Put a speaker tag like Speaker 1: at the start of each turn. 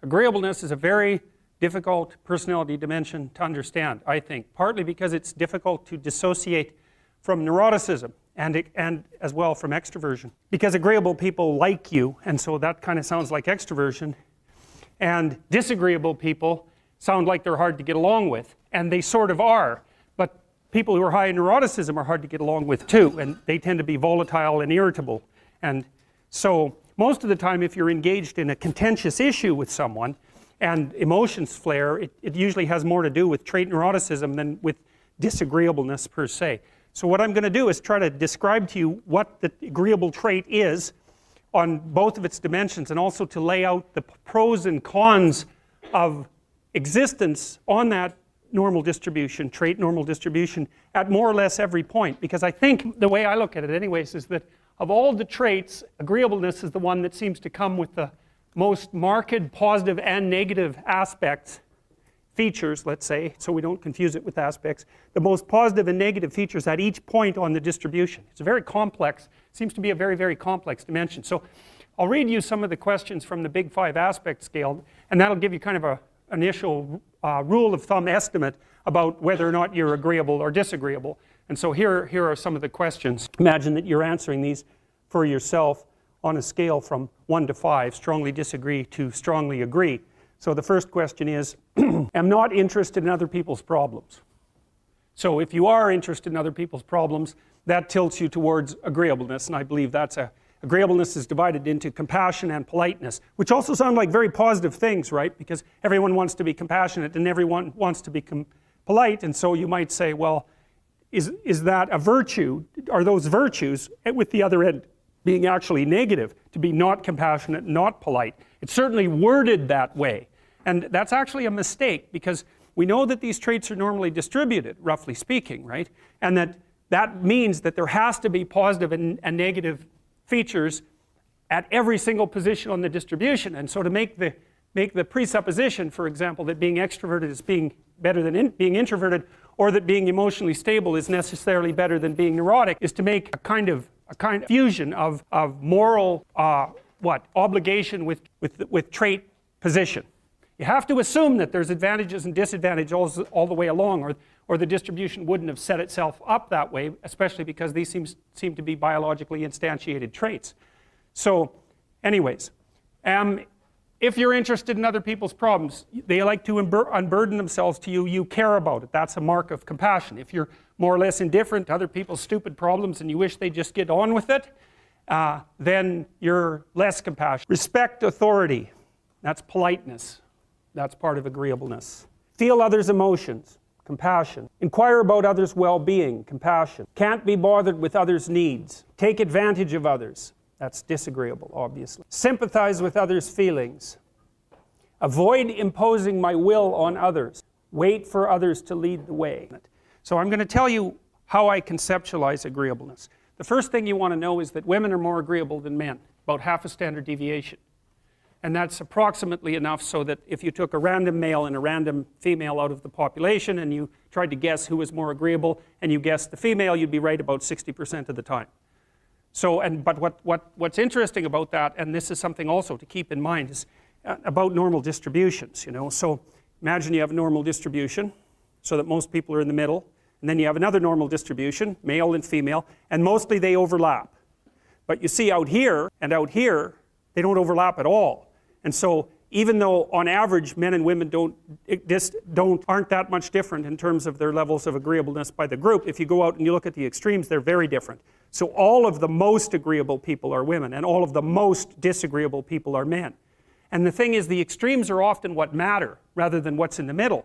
Speaker 1: Agreeableness is a very difficult personality dimension to understand, I think, partly because it's difficult to dissociate from neuroticism and as well from extroversion. Because agreeable people like you, and so that kind of sounds like extroversion, and disagreeable people sound like they're hard to get along with, and they sort of are, but people who are high in neuroticism are hard to get along with too, and they tend to be volatile and irritable. And so most of the time, if you're engaged in a contentious issue with someone and emotions flare, it usually has more to do with trait neuroticism than with disagreeableness per se. So what I'm going to do is try to describe to you what the agreeable trait is on both of its dimensions, and also to lay out the pros and cons of existence on that normal distribution, trait normal distribution, at more or less every point. Because I think, the way I look at it anyways, is that of all the traits, agreeableness is the one that seems to come with the most marked positive and negative aspects, features, let's say, so we don't confuse it with aspects, the most positive and negative features at each point on the distribution. It's a very complex, seems to be a very, very complex dimension. So I'll read you some of the questions from the Big Five aspect scale, and that'll give you kind of an initial rule of thumb estimate about whether or not you're agreeable or disagreeable. And so here are some of the questions. Imagine that you're answering these for yourself on a scale from 1 to 5, strongly disagree to strongly agree. So the first question is, am not interested in other people's problems. So if you are interested in other people's problems, that tilts you towards agreeableness, and I believe that's agreeableness is divided into compassion and politeness, which also sound like very positive things, right? Because everyone wants to be compassionate and everyone wants to be polite, and so you might say, well, is that a virtue? Are those virtues, with the other end being actually negative, to be not compassionate, not polite? It's certainly worded that way, and that's actually a mistake, because we know that these traits are normally distributed, roughly speaking, right? And that means that there has to be positive and negative features at every single position on the distribution. And so to make the presupposition, for example, that being extroverted is being better than being introverted, or that being emotionally stable is necessarily better than being neurotic, is to make a kind of fusion of moral obligation with trait position. You have to assume that there's advantages and disadvantages all the way along, or the distribution wouldn't have set itself up that way, especially because these seem to be biologically instantiated traits. So anyways, if you're interested in other people's problems, they like to unburden themselves to you, you care about it. That's a mark of compassion. If you're more or less indifferent to other people's stupid problems and you wish they just get on with it, then you're less compassionate. Respect authority. That's politeness. That's part of agreeableness. Feel others' emotions. Compassion. Inquire about others' well-being. Compassion. Can't be bothered with others' needs. Take advantage of others. That's disagreeable, obviously. Sympathize with others' feelings. Avoid imposing my will on others. Wait for others to lead the way. So I'm going to tell you how I conceptualize agreeableness. The first thing you want to know is that women are more agreeable than men, about half a standard deviation. And that's approximately enough so that if you took a random male and a random female out of the population and you tried to guess who was more agreeable and you guessed the female, you'd be right about 60% of the time. So, but what's interesting about that, and this is something also to keep in mind, is about normal distributions, you know. So imagine you have a normal distribution so that most people are in the middle, and then you have another normal distribution, male and female, and mostly they overlap. But you see out here and out here, they don't overlap at all. And so even though on average men and women aren't that much different in terms of their levels of agreeableness by the group, if you go out and you look at the extremes, they're very different. So all of the most agreeable people are women, and all of the most disagreeable people are men. And the thing is, the extremes are often what matter rather than what's in the middle.